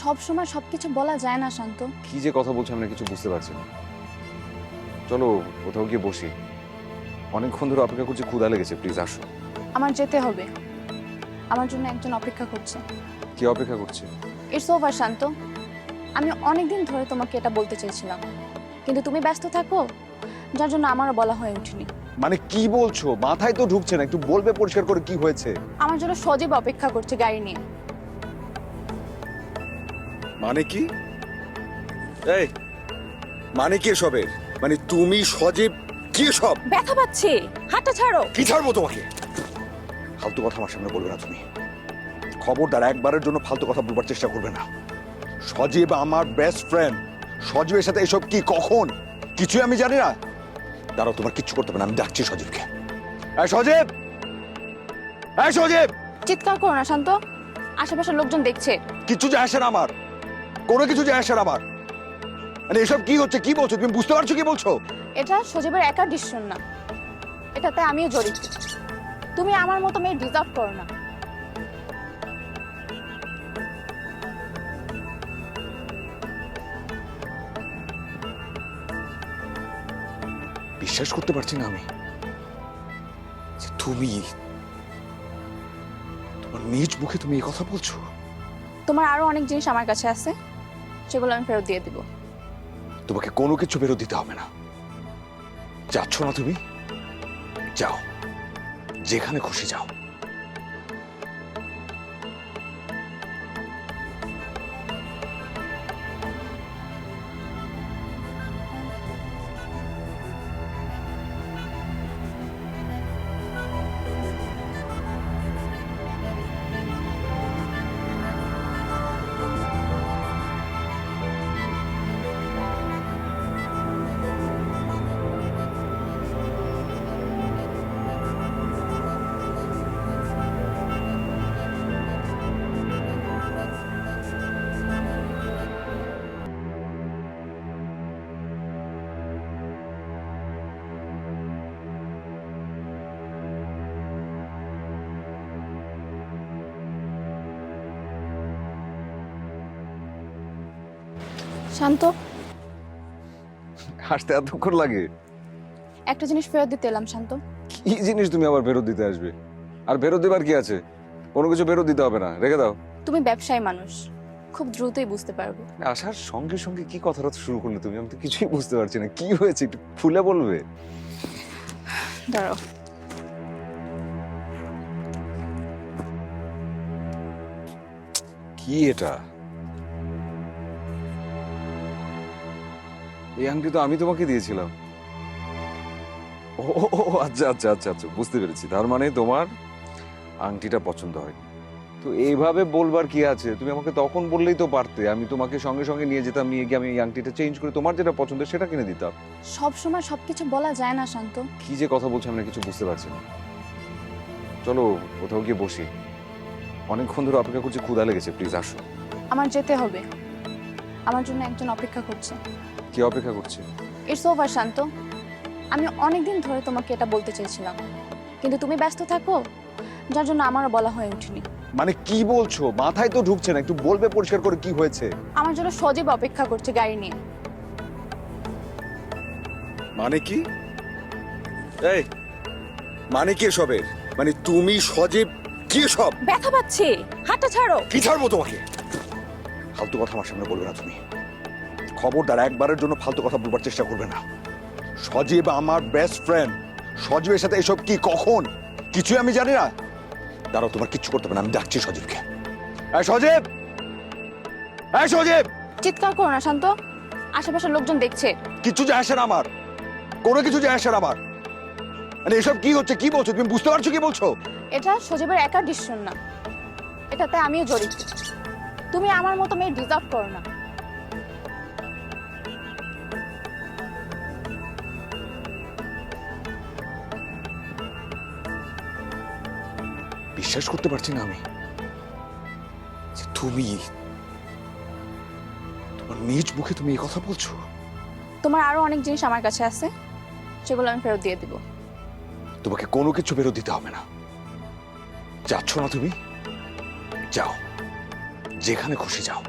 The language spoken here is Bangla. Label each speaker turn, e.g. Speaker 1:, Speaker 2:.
Speaker 1: সব সময় সবকিছু বলা যায় না শান্ত।
Speaker 2: কি যে কথা বলছো আমরা কিছু বুঝতে পারছি না। চলো কোথাও গিয়ে বসি, অনেকক্ষণ ধরে অপেক্ষা করছি, ক্ষুধা লেগেছে, প্লিজ আসো।
Speaker 1: আমার যেতে হবে, আমার জন্য একজন অপেক্ষা করছে।
Speaker 2: কি অপেক্ষা করছে?
Speaker 1: ইটস ওভার শান্ত। আমি অনেকদিন ধরে তোমাকে এটা বলতে চেয়েছিলাম, কিন্তু তুমি ব্যস্ত থাকো, যার জন্য আমারও বলা হয়ে ওঠেনি।
Speaker 2: মানে কি বলছো? মাথায় তো ঢুকছে না, একটু বলবে পরিষ্কার করে কি হয়েছে?
Speaker 1: আমার জন্য সজীব অপেক্ষা করছে গাড়ি নিয়ে।
Speaker 3: মানে কি? এই মানে কি এসবের? মানে তুমি সজীব কি সব?
Speaker 1: ব্যথা পাচ্ছে, হাতটা ছাড়ো।
Speaker 3: কি ছাড়বো তোমাকে? ফালতু কথা আমার সামনে বলবে না তুমি। খবরদার একবারের জন্য ফালতু কথা বলবার চেষ্টা করবে না। সজীব আমার বেস্ট ফ্রেন্ড। সজীবের সাথে এসব কি, কখন, কিছুই আমি জানি না। দাঁড়াও, তোমার কিচ্ছু করতে হবে না, আমি ডাকছি সজীবকে। এই সজীব, এই সজীব!
Speaker 1: চিৎকার করো না শান্ত, আশেপাশের লোকজন দেখছে।
Speaker 3: কিচ্ছু যায় আসে না আমার, কোনো কিছু যায় আসে না আমার। মানে এসব কি হচ্ছে, কি বলছো তুমি? বুঝতে পারছো কি বলছো?
Speaker 1: এটা সজীবের একার ডিসিশন না, এটাতে আমিও জড়িত। তুমি আমার মতো মেয়ে ডিজার্ভ করো না।
Speaker 3: বিশ্বাস করতে পারছি না আমি যে তুমি, তোমার নিজ মুখে তুমি এই কথা বলছো।
Speaker 1: তোমার আরো অনেক জিনিস আমার কাছে আছে, সেগুলো আমি ফেরত দিয়ে দিব।
Speaker 3: তোমাকে কোনো কিছু ফেরত দিতে হবে না। যাচ্ছ না তুমি? যাও, যেখানে খুশি যাও।
Speaker 1: শান্ত,
Speaker 2: আসতে এতক্ষণ লাগে?
Speaker 1: একটা জিনিস ফেরত দিতে এলাম শান্ত।
Speaker 2: কি জিনিস তুমি আবার ফেরত দিতে আসবে? আর ফেরত দেবার কি আছে? কোনো কিছু ফেরত দিতে হবে না, রেখে দাও।
Speaker 1: তুমি ব্যবসায়ী মানুষ, খুব দ্রুতই বুঝতে পারবে।
Speaker 2: আসার সঙ্গে সঙ্গে কি কথাটা শুরু করলে তুমি? আমি তো কিছুই বুঝতে পারছি না, কি হয়েছে একটু খুলে বলবে?
Speaker 1: দাঁড়াও।
Speaker 2: কি এটা? এই আংটি তো আমি তোমাকে দিয়েছিলাম। ও ও, ও, আচ্ছা আচ্ছা আচ্ছা আচ্ছা, বুঝতে পেরেছি। তার মানে তোমার আংটিটা পছন্দ হয়। তো এইভাবে বলবার কি আছে? তুমি আমাকে তখন বললেই তো পারতে, আমি তোমাকে সঙ্গে সঙ্গে নিয়ে যেতাম, নিয়ে গিয়ে আমি এই আংটিটা চেঞ্জ করে তোমার যেটা পছন্দ সেটা কিনে দিতাম।
Speaker 1: সব সময় সবকিছু বলা যায় না শান্ত।
Speaker 2: কি যে কথা বলছো আমরা কিছু বুঝতে পারছি না। চলো কোথাও গিয়ে বসি, অনেকক্ষণ ধরে অপেক্ষা করছি, ক্ষুধা লেগেছে, প্লিজ আসো।
Speaker 1: আমার যেতে হবে, আমার জন্য একজন অপেক্ষা করছে।
Speaker 2: কি অপেক্ষা করছে?
Speaker 1: ইটস ওভার শান্ত। আমি অনেকদিন ধরে তোমাকে এটা বলতে চেয়েছিলাম, কিন্তু তুমি ব্যস্ত থাকো, যার জন্য আমারও বলা হয়ে ওঠেনি।
Speaker 2: মানে কি বলছো? মাথায় তো ঢুকছে না, একটু বলবে পরিষ্কার করে কি হয়েছে?
Speaker 1: আমার জন্য সজীব অপেক্ষা করছে গাড়ি নিয়ে।
Speaker 3: মানে কি? এই মানে কি এসবের? মানে তুমি সজীব কি সব?
Speaker 1: ব্যথা পাচ্ছে, হাতটা ছাড়ো।
Speaker 3: কি ছাড়বো তোমাকে? ফালতু কথা আমার সামনে বলবে না তুমি। খবরদার একবারের জন্য ফালতু কথা বলবার চেষ্টা করবে না। সজীব আমার বেস্ট ফ্রেন্ড। সজীবের সাথে এসব কি, কখন, কিছুই আমি জানি না। দাঁড়াও, তোমার কিচ্ছু করতে হবে না, আমি ডাকছি সজীবকে। এই সজীব, এই সজীব!
Speaker 1: চিৎকার করো না শান্ত, আশেপাশের লোকজন দেখছে।
Speaker 3: কিচ্ছু যায় আসে না আমার, কোনো কিছু যায় আসে না আমার। মানে এসব কি হচ্ছে, কি বলছো তুমি? বুঝতে পারছো কি বলছো?
Speaker 1: এটা সজীবের একার ডিসিশন না, এটাতে আমিও জড়িত। তুমি আমার মতো মেয়ে ডিজার্ভ করো না।
Speaker 3: বিশ্বাস করতে পারছি না আমি যে তুমি, তোমার নিজ মুখে তুমি এই কথা বলছো।
Speaker 1: তোমার আরো অনেক জিনিস আমার কাছে আছে, সেগুলো আমি ফেরত দিয়ে দিব।
Speaker 3: তোমাকে কোনো কিছু ফেরত দিতে হবে না। যাচ্ছ না তুমি? যাও, যেখানে খুশি যাও।